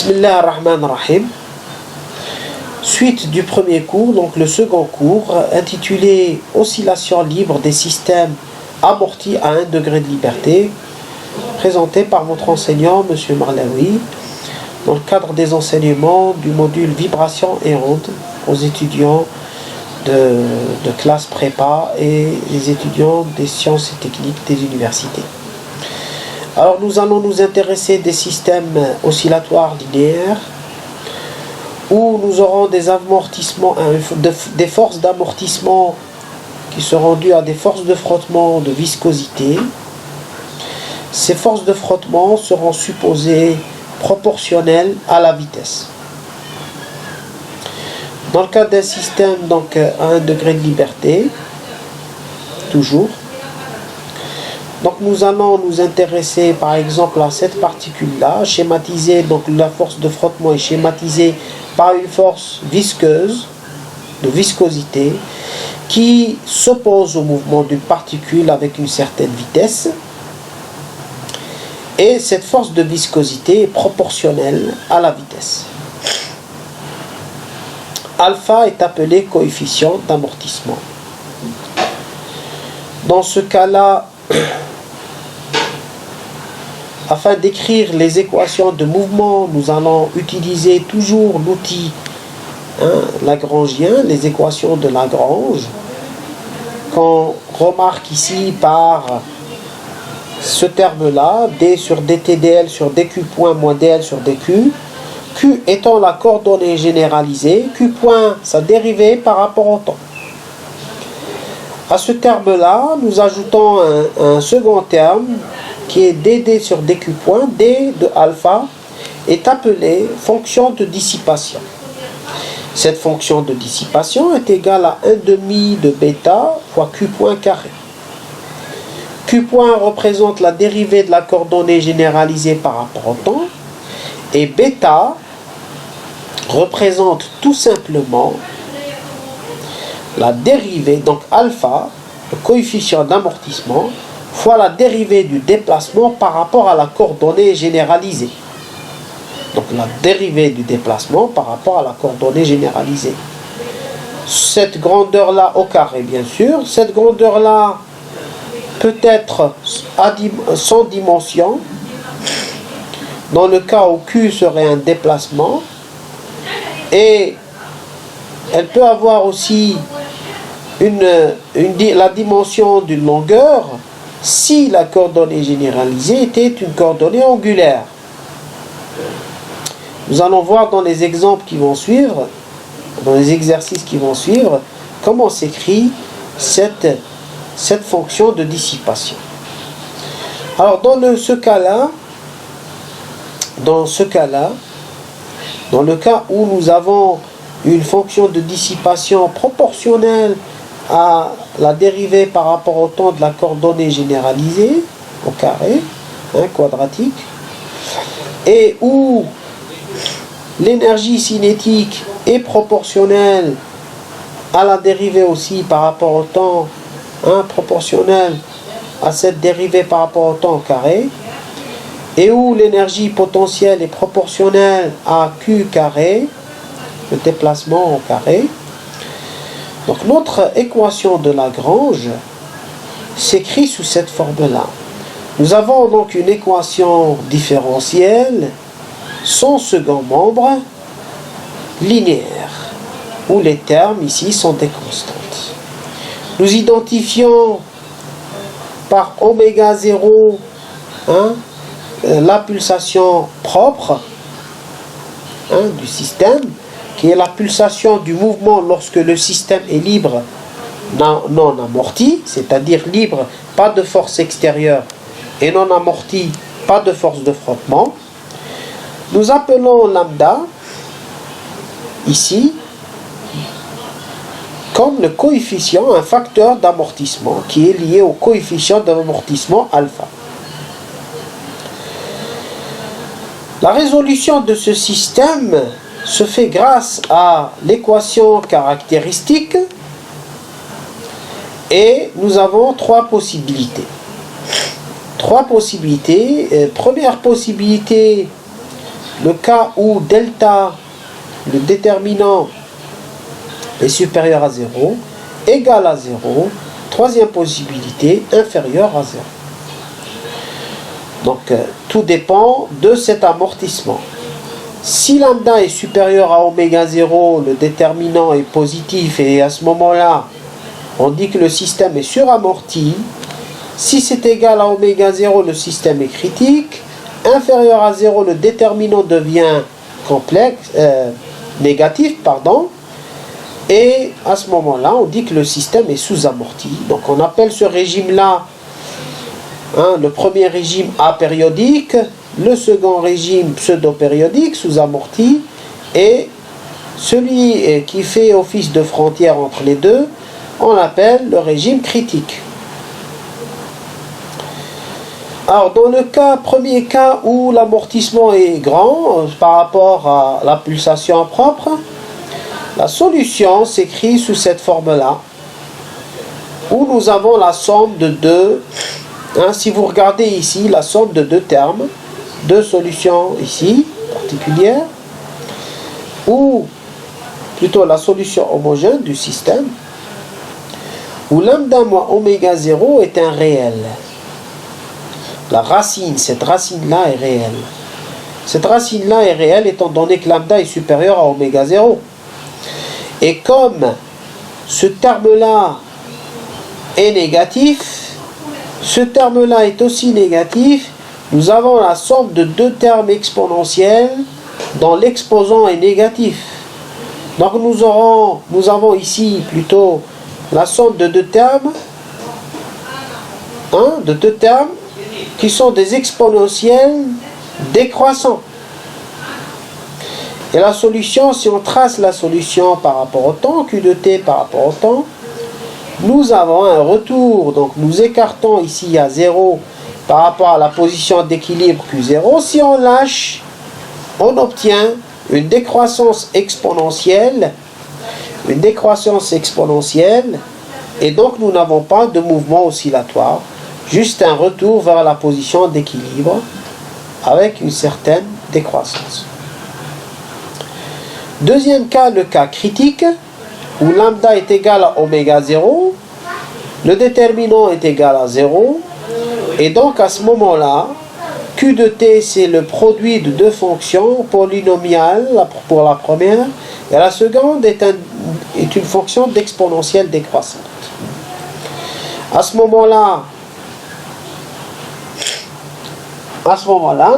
Bismillah ar-Rahman ar-Rahim. Suite du premier cours, donc le second cours, intitulé Oscillation libre des systèmes amortis à 1 degré de liberté, présenté par votre enseignant, M. Marlaoui, dans le cadre des enseignements du module Vibration et ondes aux étudiants de classe prépa et les étudiants des sciences et techniques des universités. Alors nous allons nous intéresser des systèmes oscillatoires linéaires où nous aurons des amortissements, des forces d'amortissement qui seront dues à des forces de frottement de viscosité. Ces forces de frottement seront supposées proportionnelles à la vitesse. Dans le cas d'un système donc à 1 degré de liberté, toujours, donc nous allons nous intéresser par exemple à cette particule-là, schématisée, donc la force de frottement est schématisée par une force visqueuse, de viscosité, qui s'oppose au mouvement d'une particule avec une certaine vitesse. Et cette force de viscosité est proportionnelle à la vitesse. Alpha est appelé coefficient d'amortissement. Dans ce cas-là, afin d'écrire les équations de mouvement, nous allons utiliser toujours l'outil lagrangien, les équations de Lagrange, qu'on remarque ici par ce terme-là, d sur dt dl sur dq point moins dl sur dq, q étant la coordonnée généralisée, q point sa dérivée par rapport au temps. À ce terme-là, nous ajoutons un second terme qui est dd sur dq point, d de alpha est appelée fonction de dissipation. Cette fonction de dissipation est égale à 1/2 de bêta fois q point carré. Q point représente la dérivée de la coordonnée généralisée par rapport au temps, et bêta représente tout simplement la dérivée, donc alpha, le coefficient d'amortissement, fois la dérivée du déplacement par rapport à la coordonnée généralisée. Donc la dérivée du déplacement par rapport à la coordonnée généralisée. Cette grandeur-là au carré, bien sûr. Cette grandeur-là peut être sans dimension, dans le cas où Q serait un déplacement. Et elle peut avoir aussi la dimension d'une longueur si la coordonnée généralisée était une coordonnée angulaire. Nous allons voir dans les exemples qui vont suivre, dans les exercices qui vont suivre, comment s'écrit cette fonction de dissipation. Alors dans ce cas-là, dans le cas où nous avons une fonction de dissipation proportionnelle à la dérivée par rapport au temps de la coordonnée généralisée, au carré, quadratique, et où l'énergie cinétique est proportionnelle à la dérivée aussi par rapport au temps, proportionnelle à cette dérivée par rapport au temps au carré, et où l'énergie potentielle est proportionnelle à Q carré, le déplacement au carré. Donc notre équation de Lagrange s'écrit sous cette forme-là. Nous avons donc une équation différentielle sans second membre linéaire, où les termes ici sont des constantes. Nous identifions par oméga 0 la pulsation propre du système, qui est la pulsation du mouvement lorsque le système est libre, non amorti, c'est-à-dire libre, pas de force extérieure, et non amorti, pas de force de frottement. Nous appelons lambda, ici, comme le coefficient, un facteur d'amortissement, qui est lié au coefficient d'amortissement alpha. La résolution de ce système se fait grâce à l'équation caractéristique, et nous avons trois possibilités. Première possibilité, le cas où delta, le déterminant, est supérieur à 0, égal à 0, troisième possibilité, inférieur à 0. Donc, tout dépend de cet amortissement. Si lambda est supérieur à oméga 0, le déterminant est positif et à ce moment-là, on dit que le système est suramorti. Si c'est égal à oméga 0, le système est critique. Inférieur à 0, le déterminant devient complexe, négatif, pardon. Et à ce moment-là, on dit que le système est sous-amorti. Donc on appelle ce régime-là, le premier régime apériodique, le second régime pseudo-périodique, sous-amorti, et celui qui fait office de frontière entre les deux, on l'appelle le régime critique. Alors, dans le premier cas où l'amortissement est grand par rapport à la pulsation propre, la solution s'écrit sous cette forme-là, où nous avons la somme de deux. Si vous regardez ici, la somme de deux termes, deux solutions ici, particulières, ou plutôt la solution homogène du système, où lambda moins oméga 0 est un réel. La racine, cette racine-là est réelle. Cette racine-là est réelle étant donné que lambda est supérieur à oméga 0. Et comme ce terme-là est négatif, ce terme-là est aussi négatif, nous avons la somme de deux termes exponentiels dont l'exposant est négatif. Donc nous avons ici plutôt la somme de deux termes, qui sont des exponentiels décroissants. Et la solution, si on trace la solution par rapport au temps, Q de t par rapport au temps, nous avons un retour. Donc nous écartons ici à 0 par rapport à la position d'équilibre Q0. Si on lâche, on obtient une décroissance exponentielle. Et donc nous n'avons pas de mouvement oscillatoire, juste un retour vers la position d'équilibre avec une certaine décroissance. Deuxième cas, le cas critique, où lambda est égal à oméga 0, le déterminant est égal à 0, et donc à ce moment-là, Q de t c'est le produit de deux fonctions polynomiales pour la première, et la seconde est une fonction d'exponentielle décroissante. À ce moment-là,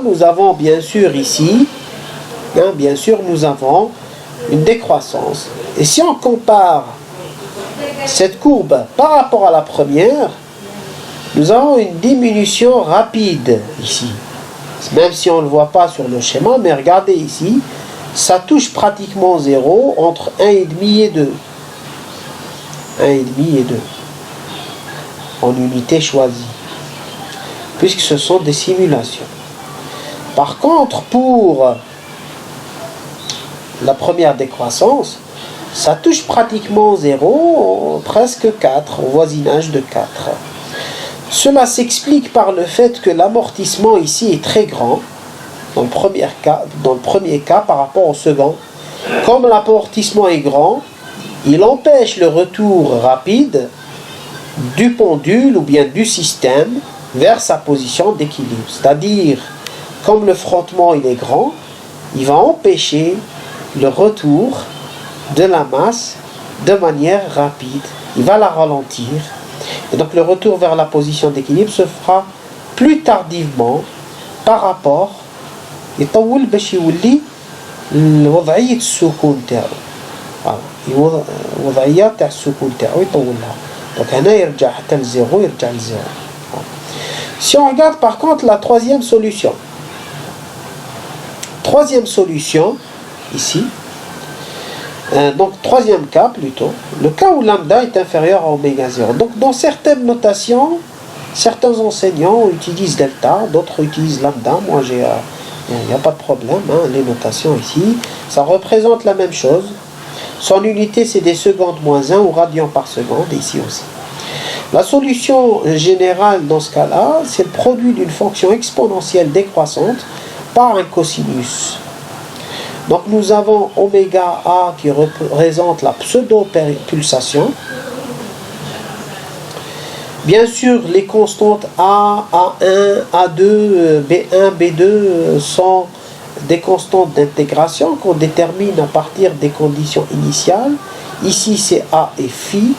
nous avons bien sûr ici, nous avons une décroissance. Et si on compare cette courbe par rapport à la première, nous avons une diminution rapide ici. Même si on ne le voit pas sur le schéma, mais regardez ici, ça touche pratiquement 0 entre 1,5 et 2. 1,5 et 2. En unité choisie. Puisque ce sont des simulations. Par contre, pour la première décroissance, ça touche pratiquement 0, presque 4, au voisinage de 4. Cela s'explique par le fait que l'amortissement ici est très grand, dans le premier cas par rapport au second. Comme l'amortissement est grand, il empêche le retour rapide du pendule ou bien du système vers sa position d'équilibre. C'est-à-dire, comme le frottement il est grand, il va empêcher le retour de la masse de manière rapide. Il va la ralentir. Et donc le retour vers la position d'équilibre se fera plus tardivement par rapport يطول باش يولي وضعية السكون تاعو. وضعية تاع السكون تاعو يطولها. Donc هنا يرجع حتى لزيرو يرجع لزيرو. Si on regarde par contre la troisième solution. Troisième solution, ici. Donc troisième cas plutôt, le cas où lambda est inférieur à oméga 0. Donc dans certaines notations, certains enseignants utilisent delta, d'autres utilisent lambda. Moi il n'y a pas de problème, les notations ici, ça représente la même chose. Son unité c'est des secondes moins 1 ou radians par seconde, ici aussi. La solution générale dans ce cas-là, c'est le produit d'une fonction exponentielle décroissante par un cosinus. Donc nous avons oméga A qui représente la pseudo-pulsation. Bien sûr, les constantes A, A1, A2, B1, B2 sont des constantes d'intégration qu'on détermine à partir des conditions initiales. Ici, c'est A et phi.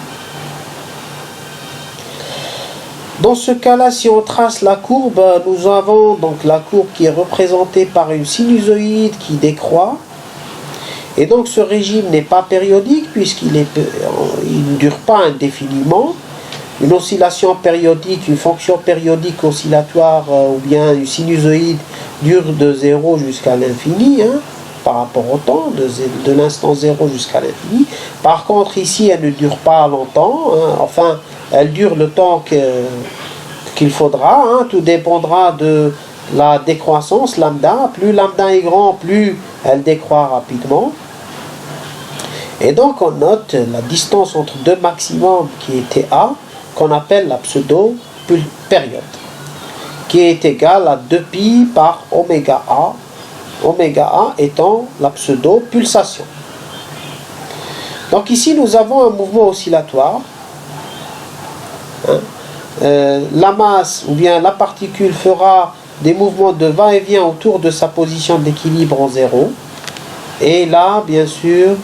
Dans ce cas-là, si on trace la courbe, nous avons donc la courbe qui est représentée par une sinusoïde qui décroît. Et donc ce régime n'est pas périodique puisqu'il ne dure pas indéfiniment. Une oscillation périodique, une fonction périodique oscillatoire ou bien une sinusoïde dure de 0 jusqu'à l'infini, par rapport au temps, de l'instant 0 jusqu'à l'infini. Par contre, ici, elle ne dure pas longtemps, enfin, elle dure le temps qu'il faudra, tout dépendra de la décroissance lambda. Plus lambda est grand, plus elle décroît rapidement. Et donc, on note la distance entre deux maximums qui était A, qu'on appelle la pseudo-période, qui est égale à 2pi par oméga A étant la pseudo-pulsation. Donc ici, nous avons un mouvement oscillatoire. La masse ou bien la particule fera des mouvements de va-et-vient autour de sa position d'équilibre en 0. Et là, bien sûr,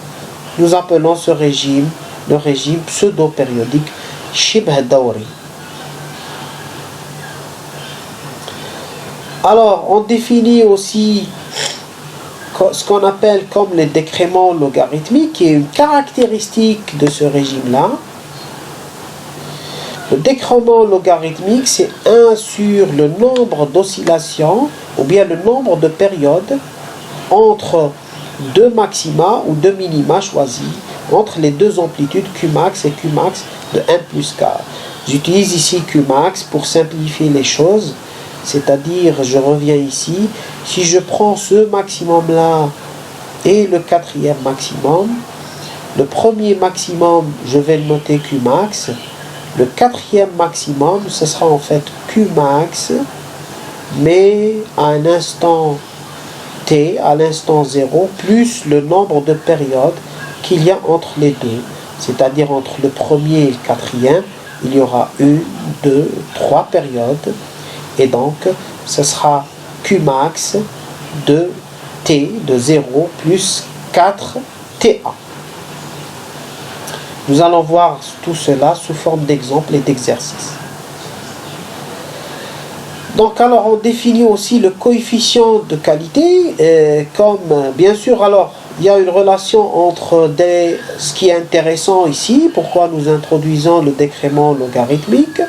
nous appelons ce régime le régime pseudo-périodique Shibh Dawri. Alors, on définit aussi ce qu'on appelle comme le décrément logarithmique, qui est une caractéristique de ce régime-là. Le décrément logarithmique, c'est 1 sur le nombre d'oscillations, ou bien le nombre de périodes entre deux maxima ou deux minima choisis, entre les deux amplitudes Qmax et Qmax de 1 plus K. J'utilise ici Qmax pour simplifier les choses, c'est-à-dire, je reviens ici, si je prends ce maximum-là et le quatrième maximum, le premier maximum, je vais le noter Qmax, le quatrième maximum, ce sera en fait Qmax, mais à un instant T, à l'instant 0, plus le nombre de périodes qu'il y a entre les deux. C'est-à-dire entre le premier et le quatrième, il y aura 1, 2, 3 périodes. Et donc, ce sera Qmax de T de 0 plus 4 TA. Nous allons voir tout cela sous forme d'exemples et d'exercices. Donc, alors, on définit aussi le coefficient de qualité, comme, bien sûr, alors, il y a une relation entre ce qui est intéressant ici, pourquoi nous introduisons le décrément logarithmique,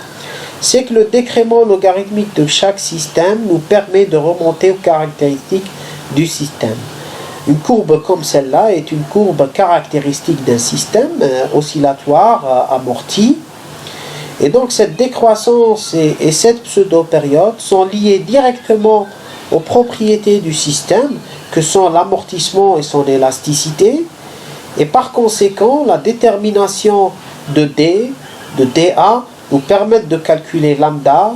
c'est que le décrément logarithmique de chaque système nous permet de remonter aux caractéristiques du système. Une courbe comme celle-là est une courbe caractéristique d'un système oscillatoire amorti. Et donc cette décroissance et cette pseudo-période sont liées directement aux propriétés du système, que sont l'amortissement et son élasticité. Et par conséquent, la détermination de D, de dA, nous permettent de calculer lambda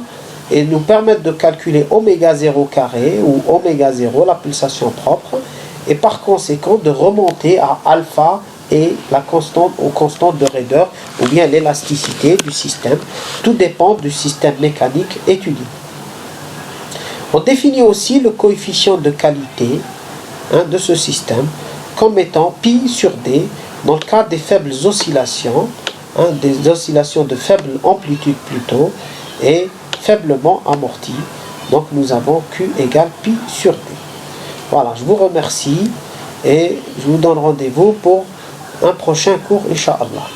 et nous permettent de calculer oméga 0 carré ou oméga 0, la pulsation propre, et par conséquent de remonter à alpha et aux constantes de raideur ou bien l'élasticité du système. Tout dépend du système mécanique étudié. On définit aussi le coefficient de qualité de ce système comme étant pi sur D dans le cas des faibles oscillations, des oscillations de faible amplitude plutôt, et faiblement amorties. Donc nous avons Q égale pi sur D. Voilà, je vous remercie et je vous donne rendez-vous pour un prochain cours, Inch'Allah.